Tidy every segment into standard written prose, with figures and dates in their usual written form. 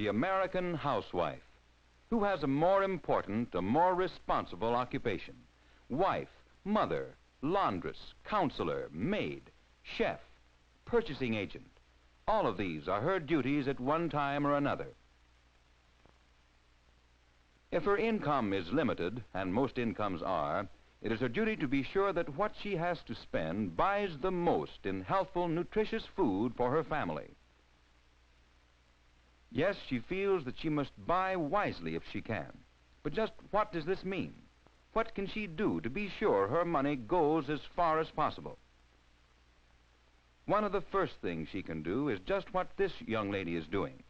American housewife. Who has a more important, a more responsible occupation? Wife, mother, laundress, counselor, maid, chef, purchasing agent. All of these are her duties at one time or another. If her income is limited, and most incomes are, it is her duty to be sure that what she has to spend buys the most in healthful, nutritious food for her family. Yes, she feels that she must buy wisely if she can. But just what does this mean? What can she do to be sure her money goes as far as possible? One of the first things she can do is just what this young lady is doing.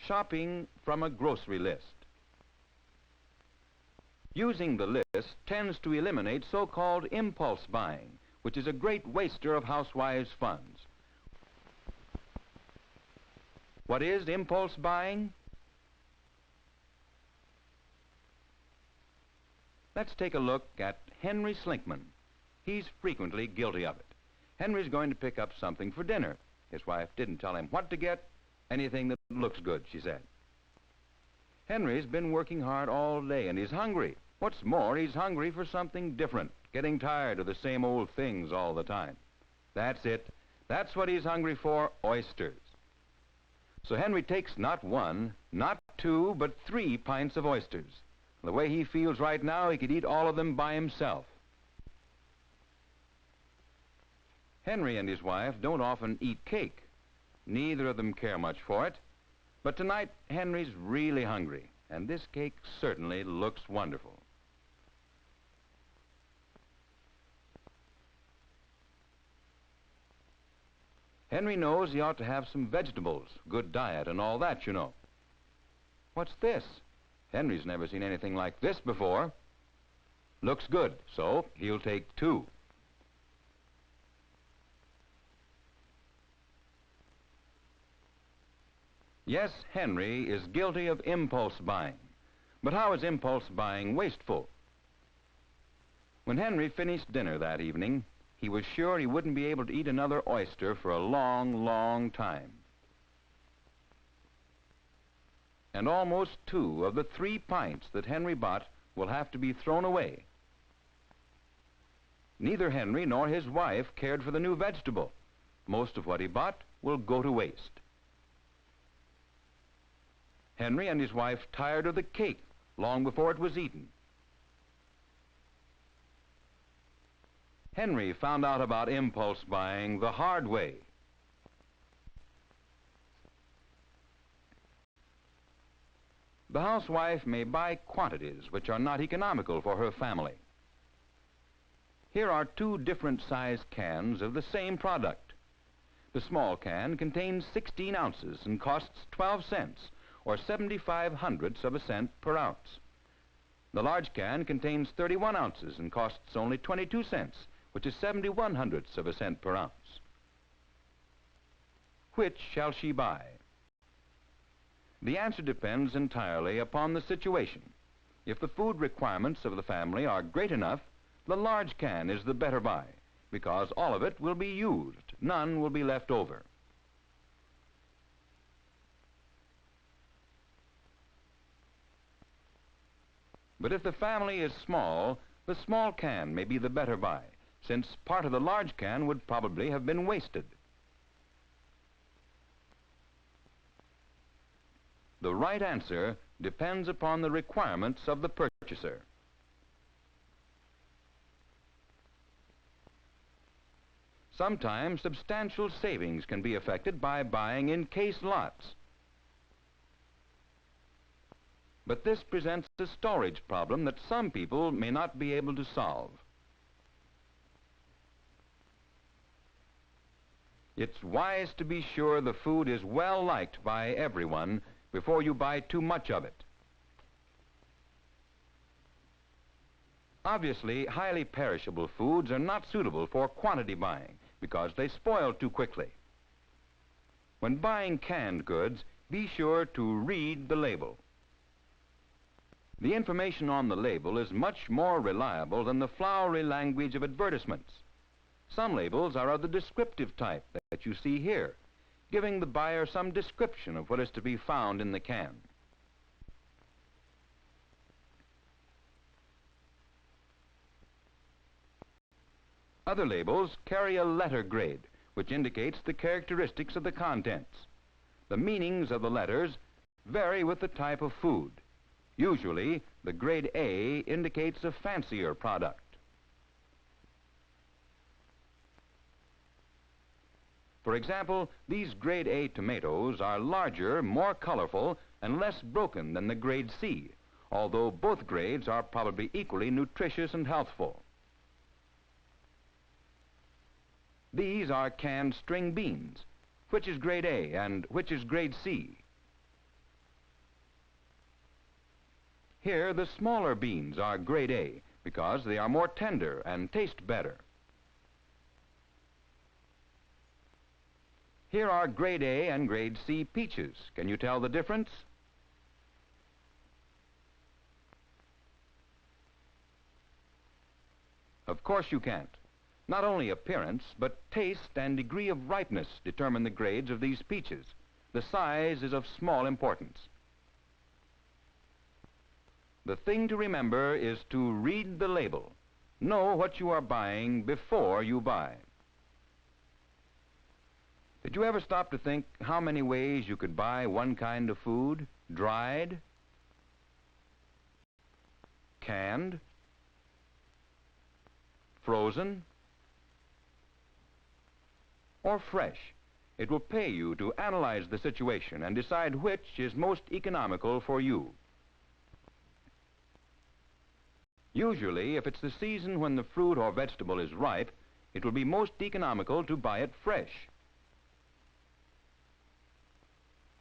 Shopping from a grocery list. Using the list tends to eliminate so-called impulse buying, which is a great waster of housewives' funds. What is impulse buying? Let's take a look at Henry Slinkman. He's frequently guilty of it. Henry's going to pick up something for dinner. His wife didn't tell him what to get. Anything that looks good, she said. Henry's been working hard all day and he's hungry. What's more, he's hungry for something different, getting tired of the same old things all the time. That's it. That's what he's hungry for, oysters. So Henry takes not one, not two, but 3 pints of oysters. The way he feels right now, he could eat all of them by himself. Henry and his wife don't often eat cake. Neither of them care much for it. But tonight, Henry's really hungry, and this cake certainly looks wonderful. Henry knows he ought to have some vegetables, good diet, and all that, you know. What's this? Henry's never seen anything like this before. Looks good, so he'll take 2. Yes, Henry is guilty of impulse buying. But how is impulse buying wasteful? When Henry finished dinner that evening, he was sure he wouldn't be able to eat another oyster for a long, long time. And almost 2 of the 3 pints that Henry bought will have to be thrown away. Neither Henry nor his wife cared for the new vegetable. Most of what he bought will go to waste. Henry and his wife tired of the cake long before it was eaten. Henry found out about impulse buying the hard way. The housewife may buy quantities which are not economical for her family. Here are 2 different size cans of the same product. The small can contains 16 ounces and costs 12 cents, or 75/100ths of a cent per ounce. The large can contains 31 ounces and costs only 22 cents, which is 71/100ths of a cent per ounce. Which shall she buy? The answer depends entirely upon the situation. If the food requirements of the family are great enough, the large can is the better buy, because all of it will be used. None will be left over. But if the family is small, the small can may be the better buy, since part of the large can would probably have been wasted. The right answer depends upon the requirements of the purchaser. Sometimes substantial savings can be effected by buying in case lots. But this presents a storage problem that some people may not be able to solve. It's wise to be sure the food is well liked by everyone before you buy too much of it. Obviously, highly perishable foods are not suitable for quantity buying because they spoil too quickly. When buying canned goods, be sure to read the label. The information on the label is much more reliable than the flowery language of advertisements. Some labels are of the descriptive type that you see here. giving the buyer some description of what is to be found in the can. Other labels carry a letter grade, which indicates the characteristics of the contents. The meanings of the letters vary with the type of food. Usually, the grade A indicates a fancier product. For example, these grade A tomatoes are larger, more colorful, and less broken than the grade C, although both grades are probably equally nutritious and healthful. These are canned string beans. Which is grade A and which is grade C? Here, the smaller beans are grade A because they are more tender and taste better. Here are grade A and grade C peaches. Can you tell the difference? Of course you can't. Not only appearance, but taste and degree of ripeness determine the grades of these peaches. The size is of small importance. The thing to remember is to read the label. Know what you are buying before you buy. Did you ever stop to think how many ways you could buy one kind of food? Dried, canned, frozen, or fresh. It will pay you to analyze the situation and decide which is most economical for you. Usually, if it's the season when the fruit or vegetable is ripe, it will be most economical to buy it fresh.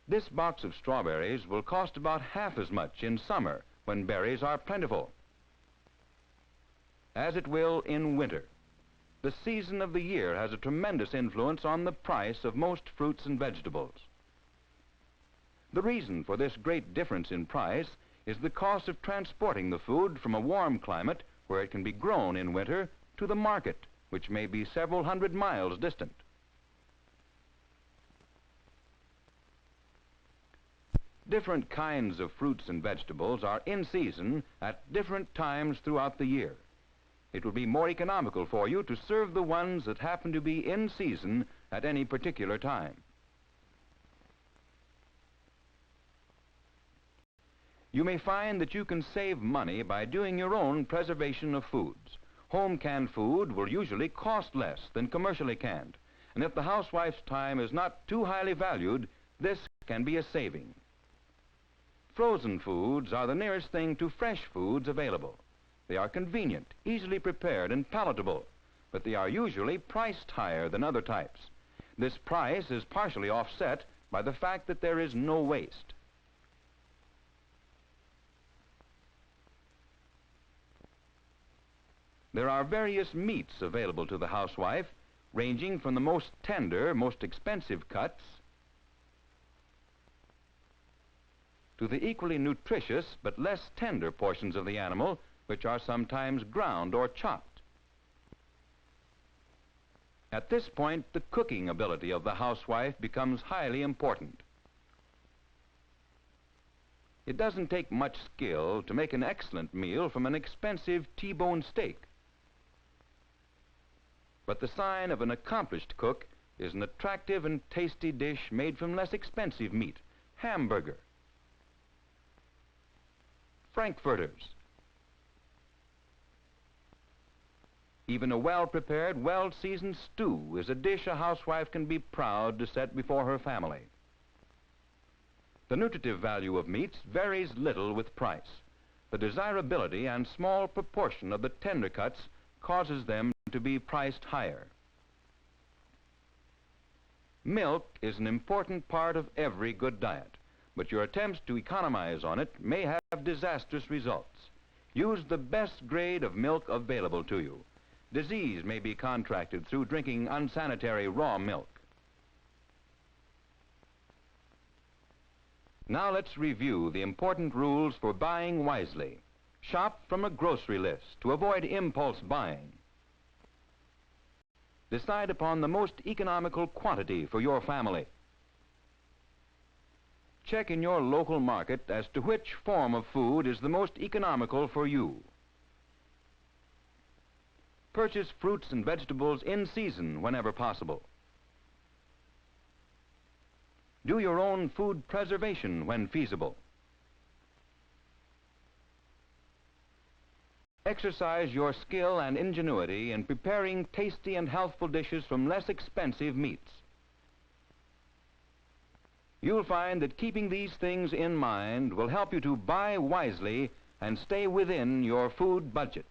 This box of strawberries will cost about half as much in summer when berries are plentiful, as it will in winter. The season of the year has a tremendous influence on the price of most fruits and vegetables. The reason for this great difference in price is the cost of transporting the food from a warm climate where it can be grown in winter to the market, which may be several hundred miles distant. Different kinds of fruits and vegetables are in season at different times throughout the year. It will be more economical for you to serve the ones that happen to be in season at any particular time. You may find that you can save money by doing your own preservation of foods. Home canned food will usually cost less than commercially canned, and if the housewife's time is not too highly valued, this can be a saving. Frozen foods are the nearest thing to fresh foods available. They are convenient, easily prepared, and palatable, but they are usually priced higher than other types. This price is partially offset by the fact that there is no waste. There are various meats available to the housewife, ranging from the most tender, most expensive cuts to the equally nutritious but less tender portions of the animal, which are sometimes ground or chopped. At this point, the cooking ability of the housewife becomes highly important. It doesn't take much skill to make an excellent meal from an expensive T-bone steak. But the sign of an accomplished cook is an attractive and tasty dish made from less expensive meat: hamburger, frankfurters. Even a well-prepared, well-seasoned stew is a dish a housewife can be proud to set before her family. The nutritive value of meats varies little with price. The desirability and small proportion of the tender cuts causes them to be priced higher. Milk is an important part of every good diet, but your attempts to economize on it may have disastrous results. Use the best grade of milk available to you. Disease may be contracted through drinking unsanitary raw milk. Now let's review the important rules for buying wisely. Shop from a grocery list to avoid impulse buying. Decide upon the most economical quantity for your family. Check in your local market as to which form of food is the most economical for you. Purchase fruits and vegetables in season whenever possible. Do your own food preservation when feasible. Exercise your skill and ingenuity in preparing tasty and healthful dishes from less expensive meats. You'll find that keeping these things in mind will help you to buy wisely and stay within your food budget.